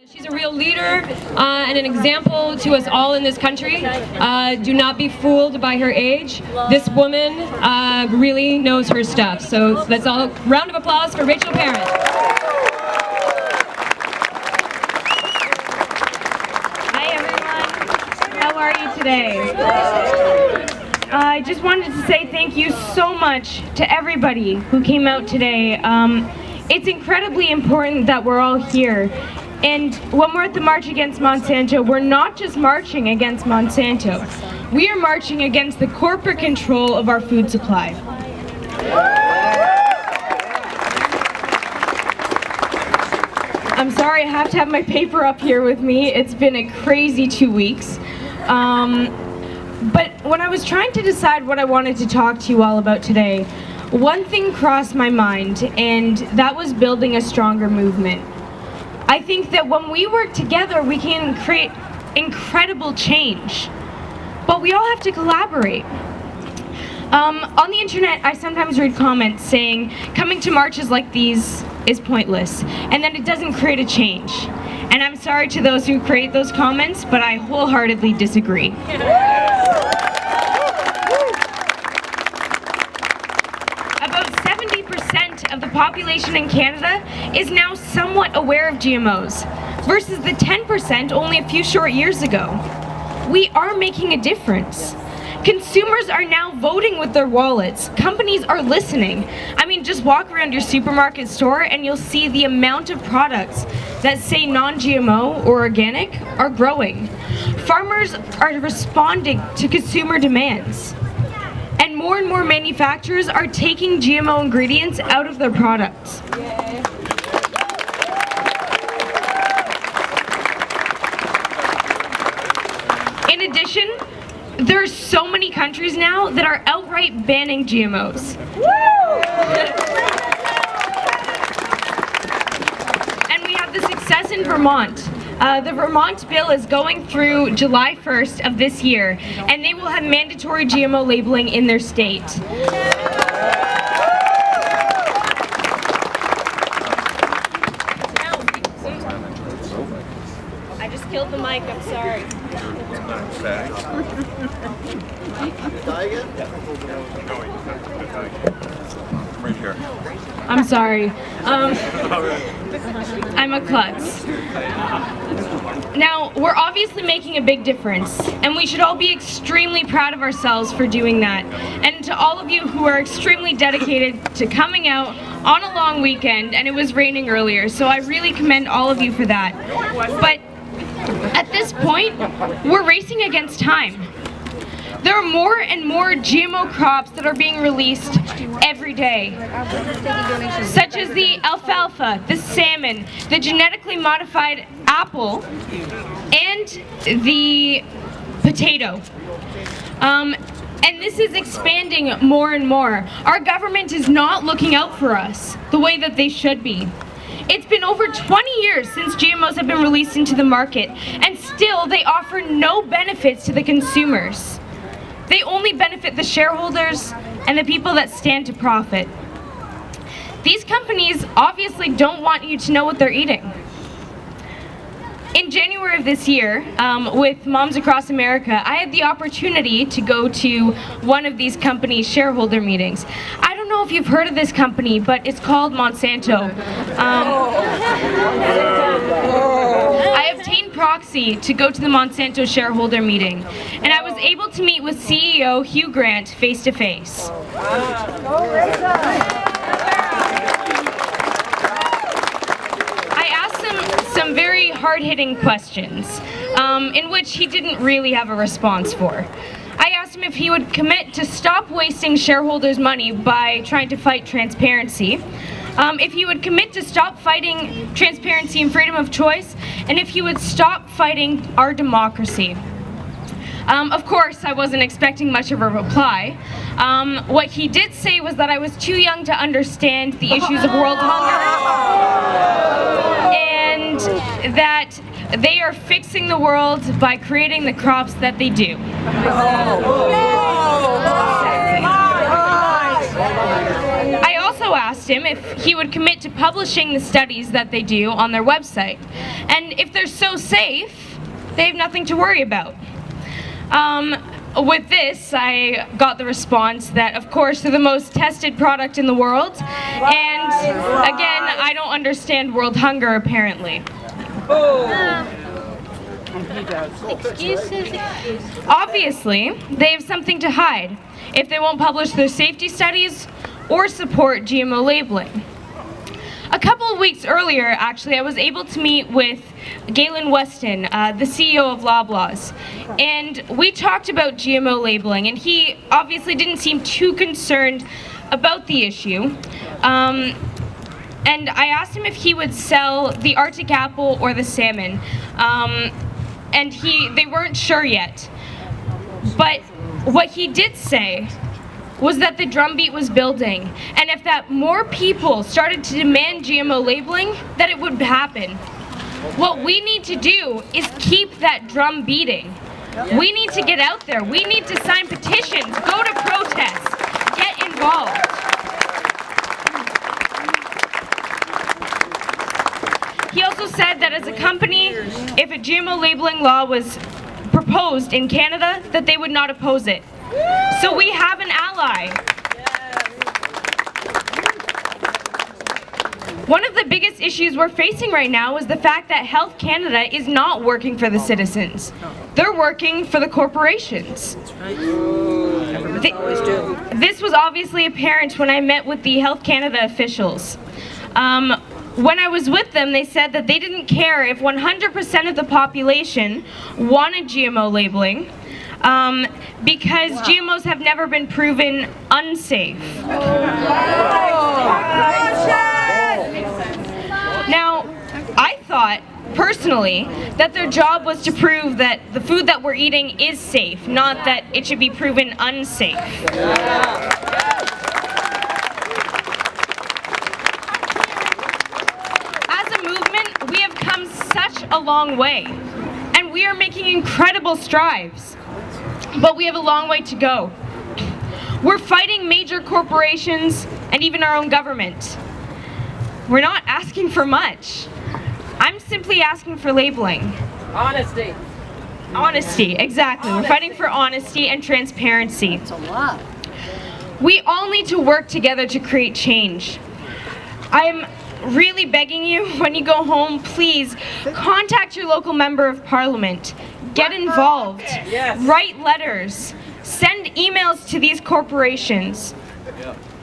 She's a real leader and an example to us all in this country. Do not be fooled by her age. This woman really knows her stuff. So let's all round of applause for Rachel Parent. Hi everyone, how are you today? I just wanted to say thank you so much to everybody who came out today. It's incredibly important that we're all here. And when we're at the March Against Monsanto, we're not just marching against Monsanto. We are marching against the corporate control of our food supply. I'm sorry, I have to have my paper up here with me. It's been a crazy 2 weeks. But when I was trying to decide what I wanted to talk to you all about today, one thing crossed my mind, and that was building a stronger movement. I think that when we work together, we can create incredible change, but we all have to collaborate. On the internet, I sometimes read comments saying, coming to marches like these is pointless, and that it doesn't create a change. And I'm sorry to those who create those comments, but I wholeheartedly disagree. About 70% of the population in Canada is now somewhat aware of GMOs, versus the 10% only a few short years ago. We are making a difference. Consumers are now voting with their wallets. Companies are listening. I mean, just walk around your supermarket store and you'll see the amount of products that say non-GMO or organic are growing. Farmers are responding to consumer demands. And more manufacturers are taking GMO ingredients out of their products. In addition, there are so many countries now that are outright banning GMOs. And we have the success in Vermont. The Vermont bill is going through July 1st of this year, and they will have mandatory GMO labeling in their state. I just killed the mic, I'm sorry. Right here. I'm sorry. I'm a klutz. Now, we're obviously making a big difference, and we should all be extremely proud of ourselves for doing that. And to all of you who are extremely dedicated to coming out on a long weekend, and it was raining earlier, so I really commend all of you for that. But at this point, we're racing against time. There are more and more GMO crops that are being released every day, such as the alfalfa, the salmon, the genetically modified apple, and the potato. And this is expanding more and more. Our government is not looking out for us the way that they should be. It's been over 20 years since GMOs have been released into the market, and still they offer no benefits to the consumers. They only benefit the shareholders and the people that stand to profit. These companies obviously don't want you to know what they're eating. In January of this year, with Moms Across America, I had the opportunity to go to one of these companies' shareholder meetings. I don't know if you've heard of this company, but it's called Monsanto. I obtained proxy to go to the Monsanto shareholder meeting, and I was able to meet with CEO Hugh Grant face to face. I asked him some very hard-hitting questions, in which he didn't really have a response for. I asked him if he would commit to stop wasting shareholders' money by trying to fight transparency, if he would commit to stop fighting transparency and freedom of choice, and if he would stop fighting our democracy. Of course, I wasn't expecting much of a reply. What he did say was that I was too young to understand the issues of world hunger, and that they are fixing the world by creating the crops that they do. I also asked asked him if he would commit to publishing the studies that they do on their website. And if they're so safe, they have nothing to worry about. With this, I got the response that, of course, they're the most tested product in the world. And again, I don't understand world hunger, apparently. Excuses. Obviously, they have something to hide if they won't publish their safety studies or support GMO labeling. A couple of weeks earlier, actually, I was able to meet with Galen Weston, the CEO of Loblaws, and we talked about GMO labeling, and he obviously didn't seem too concerned about the issue. And I asked him if he would sell the Arctic apple or the salmon, and they weren't sure yet. But what he did say was that the drumbeat was building, and if that more people started to demand GMO labeling, that it would happen. What we need to do is keep that drum beating. We need to get out there. We need to sign petitions, go to protests, get involved. He also said that as a company, if a GMO labeling law was proposed in Canada, that they would not oppose it. So we have an ally. One of the biggest issues we're facing right now is the fact that Health Canada is not working for the citizens. They're working for the corporations. This was obviously apparent when I met with the Health Canada officials. When I was with them, they said that they didn't care if 100% of the population wanted GMO labeling, because GMOs have never been proven unsafe. Now, I thought, personally, that their job was to prove that the food that we're eating is safe, not that it should be proven unsafe. As a movement, we have come such a long way, and we are making incredible strides. But we have a long way to go. We're fighting major corporations and even our own government. We're not asking for much. I'm simply asking for labeling. Honesty. Honesty, exactly. We're fighting for honesty and transparency. It's a lot. We all need to work together to create change. I'm really begging you, when you go home, please contact your local member of parliament. Get involved. Yes. Write letters. Send emails to these corporations.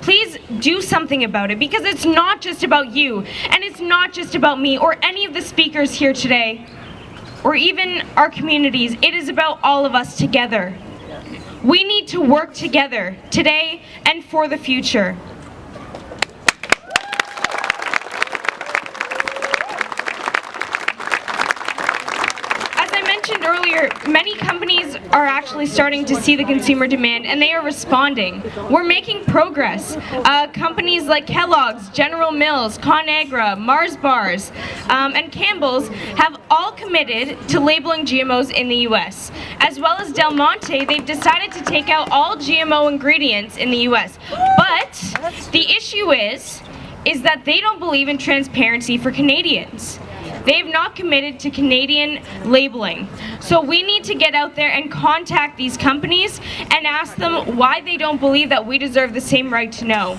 Please do something about it, because it's not just about you, and it's not just about me or any of the speakers here today, or even our communities. It is about all of us together. We need to work together today and for the future. Earlier, many companies are actually starting to see the consumer demand, and they are responding. We're making progress. Companies like Kellogg's, General Mills, ConAgra, Mars Bars, and Campbell's have all committed to labeling GMOs in the U.S. As well as Del Monte, they've decided to take out all GMO ingredients in the U.S. But the issue is that they don't believe in transparency for Canadians. They have not committed to Canadian labeling. So we need to get out there and contact these companies and ask them why they don't believe that we deserve the same right to know.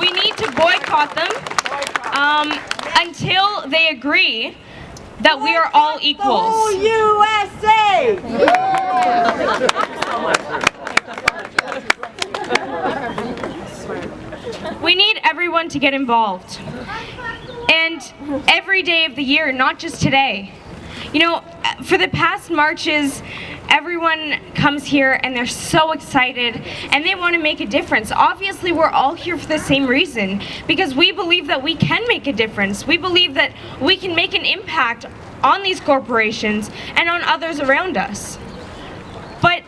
We need to boycott them until they agree that we are all equals. USA! We need everyone to get involved. And every day of the year, not just today. You know, for the past marches, everyone comes here and they're so excited and they want to make a difference. Obviously, we're all here for the same reason, because we believe that we can make a difference. We believe that we can make an impact on these corporations and on others around us. But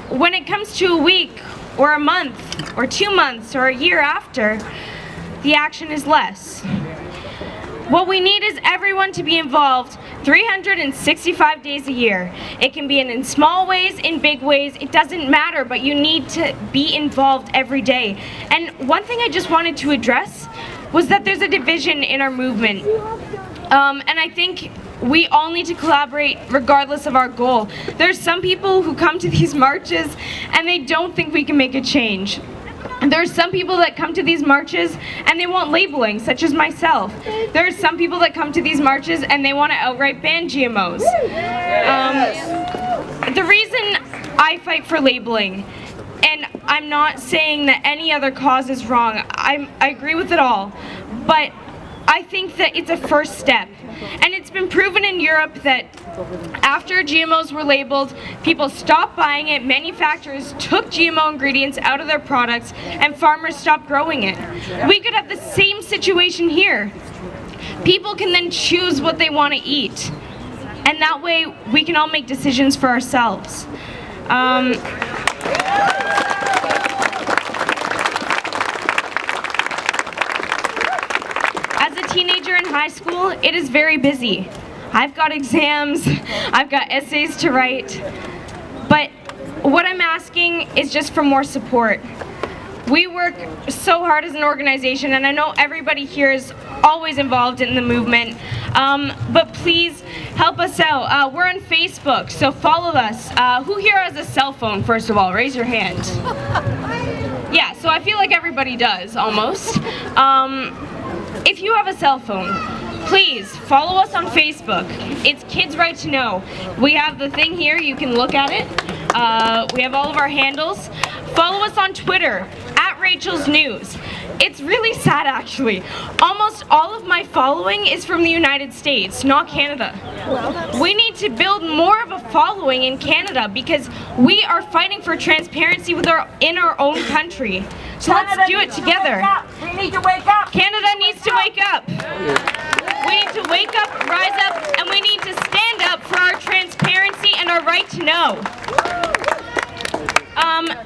when it comes to a week or a month or 2 months or a year after, the action is less. What we need is everyone to be involved 365 days a year. It can be in small ways, in big ways, it doesn't matter, but you need to be involved every day. And one thing I just wanted to address was that there's a division in our movement. And I think we all need to collaborate regardless of our goal. There's some people who come to these marches and they don't think we can make a change. There's some people that come to these marches and they want labeling, such as myself. There's some people that come to these marches and they want to outright ban GMOs. The reason I fight for labeling, and I'm not saying that any other cause is wrong, I agree with it all, but I think that it's a first step. And it's been proven in Europe that after GMOs were labeled, people stopped buying it, manufacturers took GMO ingredients out of their products, and farmers stopped growing it. We could have the same situation here. People can then choose what they want to eat. And that way, we can all make decisions for ourselves. As a teenager in high school, it is very busy. I've got exams, I've got essays to write, but what I'm asking is just for more support. We work so hard as an organization, and I know everybody here is always involved in the movement, but please help us out. We're on Facebook, so follow us. Who here has a cell phone, first of all? Raise your hand. Yeah, so I feel like everybody does, almost. If you have a cell phone, please follow us on Facebook. It's Kids Right to Know. We have the thing here, you can look at it. We have all of our handles. Follow us on Twitter, @Rachel's News. It's really sad, actually. Almost all of my following is from the United States, not Canada. We need to build more of a following in Canada because we are fighting for transparency in our own country. So let's do it together. We need to wake up. Canada needs to wake up. We need to wake up, rise up, and we need to stand up for our transparency and our right to know.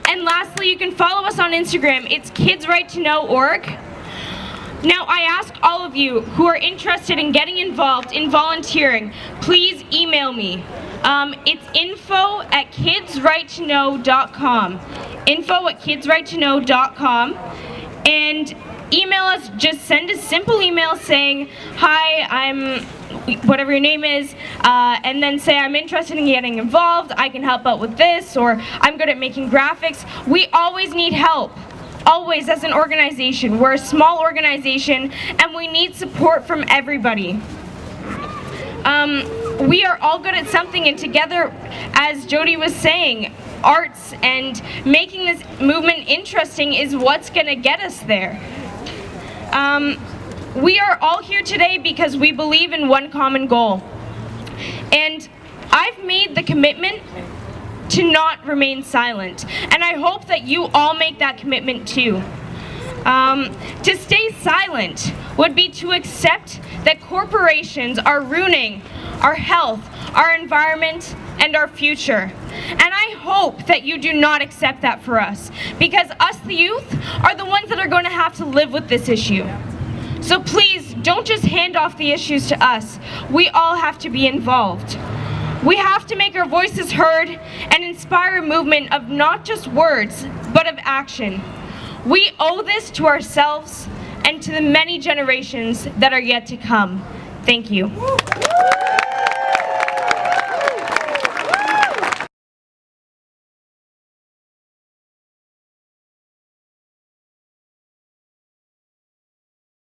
And lastly, you can follow us on Instagram. It's kidsrighttoknow.org. Now, I ask all of you who are interested in getting involved in volunteering, please email me. It's info@kidsrighttoknow.com. info@kidsrighttoknow.com. And email us, just send a simple email saying, hi, I'm whatever your name is, and then say I'm interested in getting involved, I can help out with this, or I'm good at making graphics. We always need help. Always, as an organization. We're a small organization and we need support from everybody. We are all good at something, and together, as Jody was saying, arts and making this movement interesting is what's gonna get us there. We are all here today because we believe in one common goal. And I've made the commitment to not remain silent. And I hope that you all make that commitment too. To stay silent would be to accept that corporations are ruining our health, our environment, and our future. And I hope that you do not accept that for us, because us, the youth, are the ones that are going to have to live with this issue. So please, don't just hand off the issues to us. We all have to be involved. We have to make our voices heard and inspire a movement of not just words, but of action. We owe this to ourselves and to the many generations that are yet to come. Thank you.